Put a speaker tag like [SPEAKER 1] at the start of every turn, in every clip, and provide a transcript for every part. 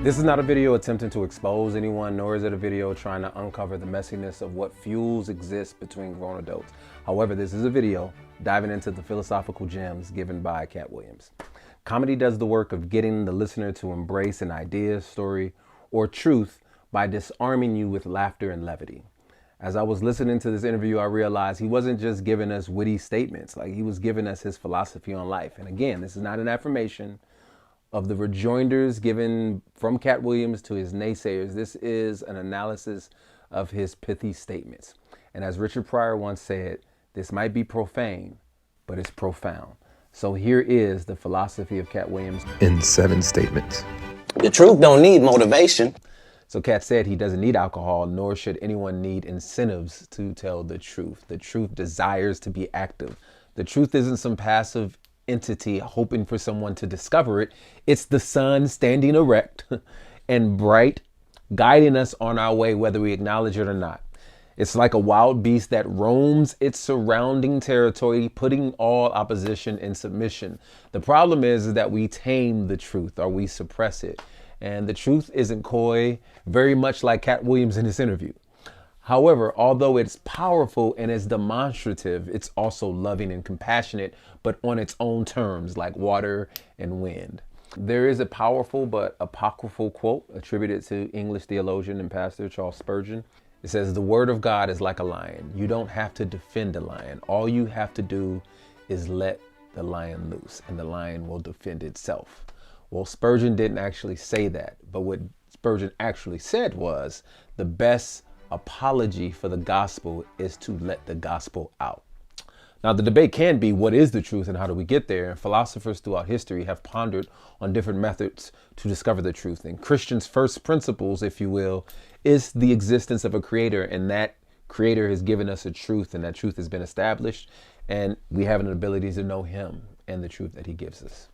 [SPEAKER 1] This is not a video attempting to expose anyone, nor is it a video trying to uncover the messiness of what fuels exist between grown adults. However, this is a video diving into the philosophical gems given by Katt Williams. Comedy does the work of getting the listener to embrace an idea, story, or truth by disarming you with laughter and levity. As I was listening to this interview, I realized he wasn't just giving us witty statements, like he was giving us his philosophy on life. And again, this is not an affirmation of the rejoinders given from Katt Williams to his naysayers. This is an analysis of his pithy statements. And as Richard Pryor once said, this might be profane, but it's profound. So here is the philosophy of Katt Williams in 7 statements.
[SPEAKER 2] The truth don't need motivation.
[SPEAKER 1] So Katt said he doesn't need alcohol, nor should anyone need incentives to tell the truth. The truth desires to be active. The truth isn't some passive entity hoping for someone to discover it. It's the sun standing erect and bright, guiding us on our way, whether we acknowledge it or not. It's like a wild beast that roams its surrounding territory, putting all opposition in submission. The problem is that we tame the truth or we suppress it. And the truth isn't coy, very much like Katt Williams in this interview. However, although it's powerful and it's demonstrative, it's also loving and compassionate, but on its own terms, like water and wind. There is a powerful but apocryphal quote attributed to English theologian and pastor Charles Spurgeon. It says, "The word of God is like a lion. You don't have to defend a lion. All you have to do is let the lion loose, and the lion will defend itself." Well, Spurgeon didn't actually say that, but what Spurgeon actually said was the best apology for the gospel is to let the gospel out. Now, the debate can be what is the truth and how do we get there? And philosophers throughout history have pondered on different methods to discover the truth. And Christians' first principles, if you will, is the existence of a creator, and that creator has given us a truth, and that truth has been established, and we have an ability to know him and the truth that he gives us.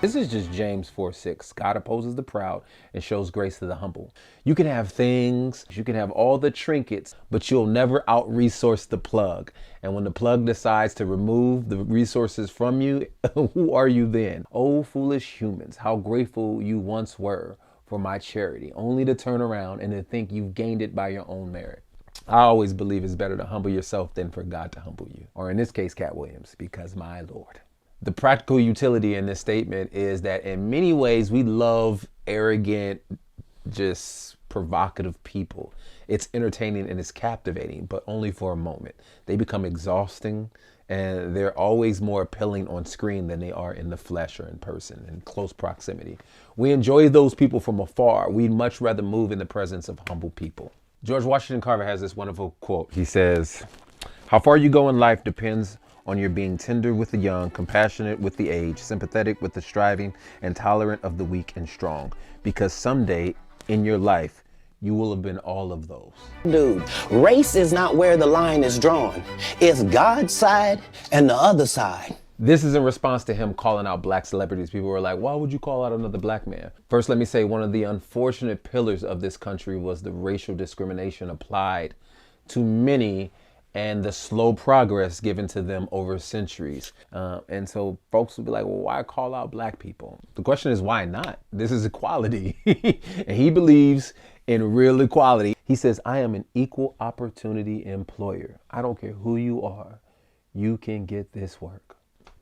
[SPEAKER 1] This is just James 4:6. God opposes the proud and shows grace to the humble. You can have things, you can have all the trinkets, but you'll never out-resource the plug. And when the plug decides to remove the resources from you, who are you then? Oh, foolish humans, how grateful you once were for my charity, only to turn around and to think you've gained it by your own merit. I always believe it's better to humble yourself than for God to humble you. Or in this case, Katt Williams, because my Lord. The practical utility in this statement is that in many ways we love arrogant, just provocative people. It's entertaining and it's captivating, but only for a moment. They become exhausting and they're always more appealing on screen than they are in the flesh or in person, in close proximity. We enjoy those people from afar. We'd much rather move in the presence of humble people. George Washington Carver has this wonderful quote. He says, "How far you go in life depends on your being tender with the young, compassionate with the aged, sympathetic with the striving, and tolerant of the weak and strong. Because someday in your life, you will have been all of those."
[SPEAKER 2] Dude, race is not where the line is drawn. It's God's side and the other side.
[SPEAKER 1] This is in response to him calling out black celebrities. People were like, why would you call out another black man? First, let me say one of the unfortunate pillars of this country was the racial discrimination applied to many and the slow progress given to them over centuries. And so folks will be like, well, why call out black people? The question is, why not? This is equality. And he believes in real equality. He says, I am an equal opportunity employer. I don't care who you are. You can get this work.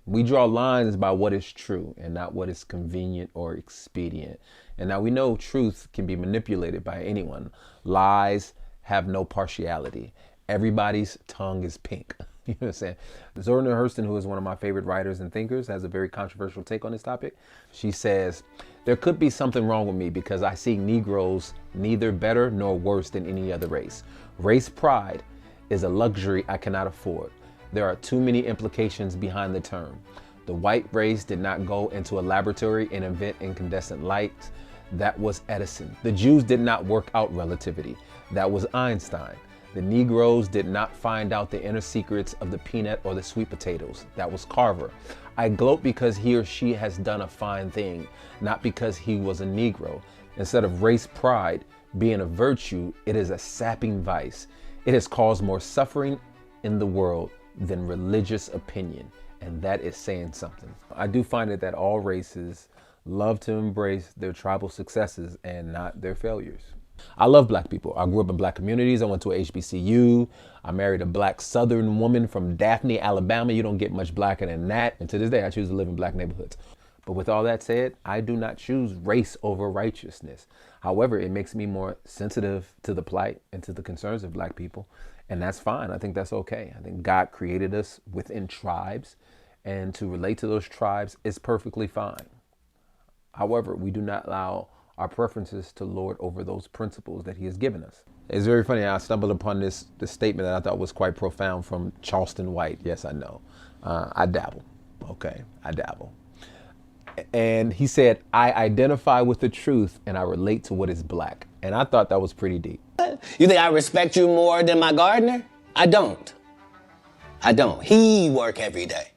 [SPEAKER 1] We draw lines by what is true and not what is convenient or expedient. And now we know truth can be manipulated by anyone. Lies have no partiality. Everybody's tongue is pink. You know what I'm saying? Zora Neale Hurston, who is one of my favorite writers and thinkers, has a very controversial take on this topic. She says, there could be something wrong with me because I see Negroes neither better nor worse than any other race. Race pride is a luxury I cannot afford. There are too many implications behind the term. The white race did not go into a laboratory and invent incandescent lights. That was Edison. The Jews did not work out relativity. That was Einstein. The Negroes did not find out the inner secrets of the peanut or the sweet potatoes. That was Carver. I gloat because he or she has done a fine thing, not because he was a Negro. Instead of race pride being a virtue, it is a sapping vice. It has caused more suffering in the world than religious opinion. And that is saying something. I do find it that all races love to embrace their tribal successes and not their failures. I love black people. I grew up in black communities. I went to a HBCU. I married a black Southern woman from Daphne, Alabama. You don't get much blacker than that. And to this day, I choose to live in black neighborhoods. But with all that said, I do not choose race over righteousness. However, it makes me more sensitive to the plight and to the concerns of black people. And that's fine. I think that's okay. I think God created us within tribes, and to relate to those tribes is perfectly fine. However, we do not allow our preferences to lord over those principles that he has given us. It's very funny. I stumbled upon this statement that I thought was quite profound from Charleston White. Yes, I know. I dabble. Okay, I dabble. And he said, I identify with the truth and I relate to what is black. And I thought that was pretty deep.
[SPEAKER 2] You think I respect you more than my gardener? I don't. He work every day.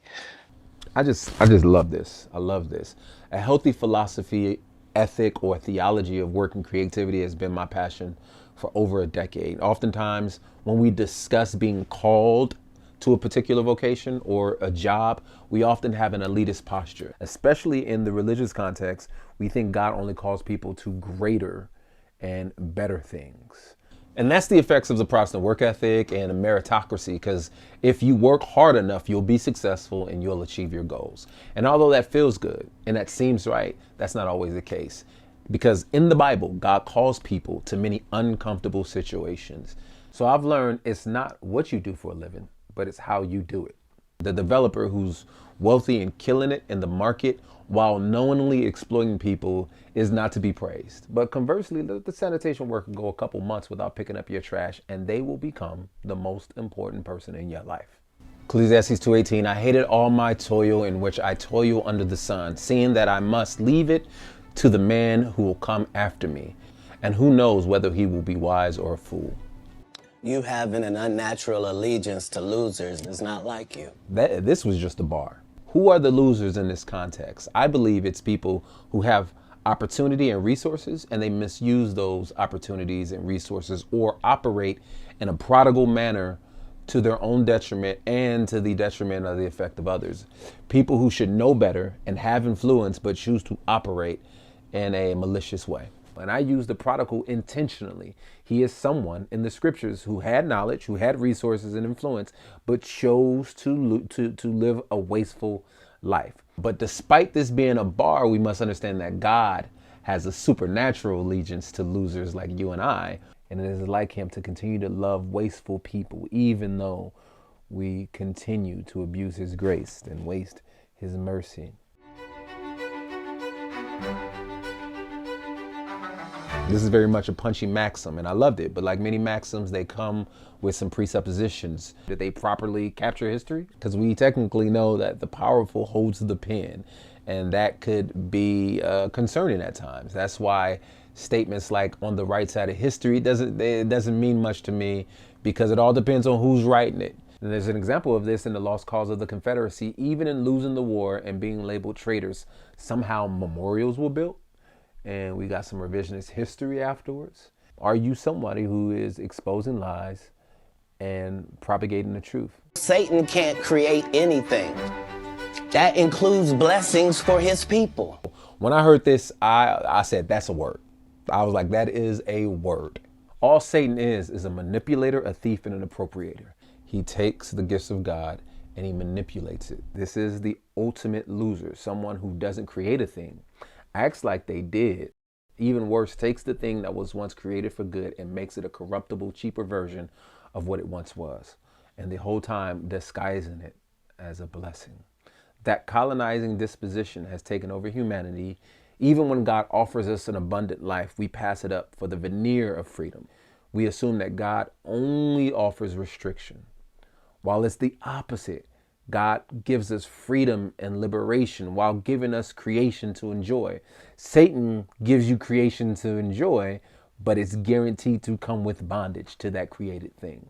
[SPEAKER 1] I just love this. I love this. A healthy philosophy, ethic, or theology of work and creativity has been my passion for over a decade. Oftentimes, when we discuss being called to a particular vocation or a job, we often have an elitist posture. Especially in the religious context, we think God only calls people to greater and better things. And that's the effects of the Protestant work ethic and a meritocracy, because if you work hard enough, you'll be successful and you'll achieve your goals. And although that feels good and that seems right, that's not always the case. Because in the Bible, God calls people to many uncomfortable situations. So I've learned it's not what you do for a living, but it's how you do it. The developer who's wealthy and killing it in the market while knowingly exploiting people is not to be praised. But conversely, the sanitation worker go a couple months without picking up your trash and they will become the most important person in your life. Ecclesiastes 2:18, I hated all my toil in which I toil under the sun, seeing that I must leave it to the man who will come after me. And who knows whether he will be wise or a fool.
[SPEAKER 2] You having an unnatural allegiance to losers is not like you.
[SPEAKER 1] This was just a bar. Who are the losers in this context? I believe it's people who have opportunity and resources and they misuse those opportunities and resources or operate in a prodigal manner to their own detriment and to the detriment of the effect of others. People who should know better and have influence but choose to operate in a malicious way. And I use the prodigal intentionally. He is someone in the scriptures who had knowledge, who had resources and influence, but chose to live a wasteful life. But despite this being a bar, we must understand that God has a supernatural allegiance to losers like you and I. And it is like him to continue to love wasteful people, even though we continue to abuse his grace and waste his mercy. This is very much a punchy maxim, and I loved it. But like many maxims, they come with some presuppositions. Did they properly capture history? Because we technically know that the powerful holds the pen, and that could be concerning at times. That's why statements like on the right side of history it doesn't mean much to me, because it all depends on who's writing it. And there's an example of this in the lost cause of the Confederacy. Even in losing the war and being labeled traitors, somehow memorials were built. And we got some revisionist history afterwards. Are you somebody who is exposing lies and propagating the truth?
[SPEAKER 2] Satan can't create anything. That includes blessings for his people.
[SPEAKER 1] When I heard this, I said, that's a word. I was like, that is a word. All Satan is a manipulator, a thief, and an appropriator. He takes the gifts of God and he manipulates it. This is the ultimate loser, someone who doesn't create a thing, acts like they did. Even worse, takes the thing that was once created for good and makes it a corruptible, cheaper version of what it once was. And the whole time disguising it as a blessing. That colonizing disposition has taken over humanity. Even when God offers us an abundant life, we pass it up for the veneer of freedom. We assume that God only offers restriction, while it's the opposite. God gives us freedom and liberation while giving us creation to enjoy. Satan gives you creation to enjoy, but it's guaranteed to come with bondage to that created thing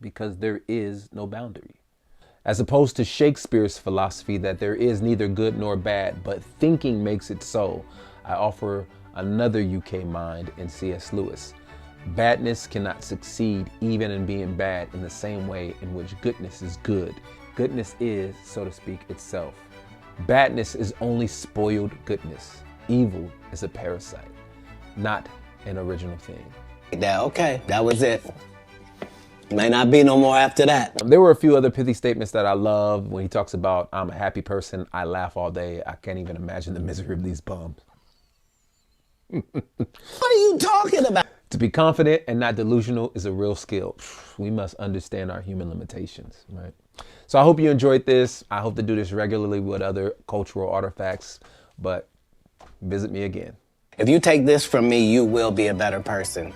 [SPEAKER 1] because there is no boundary. As opposed to Shakespeare's philosophy that there is neither good nor bad, but thinking makes it so, I offer another UK mind in C.S. Lewis. Badness cannot succeed even in being bad in the same way in which goodness is good. Goodness is, so to speak, itself. Badness is only spoiled goodness. Evil is a parasite, not an original thing.
[SPEAKER 2] Okay, that was it. May not be no more after that.
[SPEAKER 1] There were a few other pithy statements that I love. When he talks about, I'm a happy person, I laugh all day. I can't even imagine the misery of these bums.
[SPEAKER 2] What are you talking about?
[SPEAKER 1] To be confident and not delusional is a real skill. We must understand our human limitations, right? So I hope you enjoyed this. I hope to do this regularly with other cultural artifacts, but visit me again.
[SPEAKER 2] If you take this from me, you will be a better person.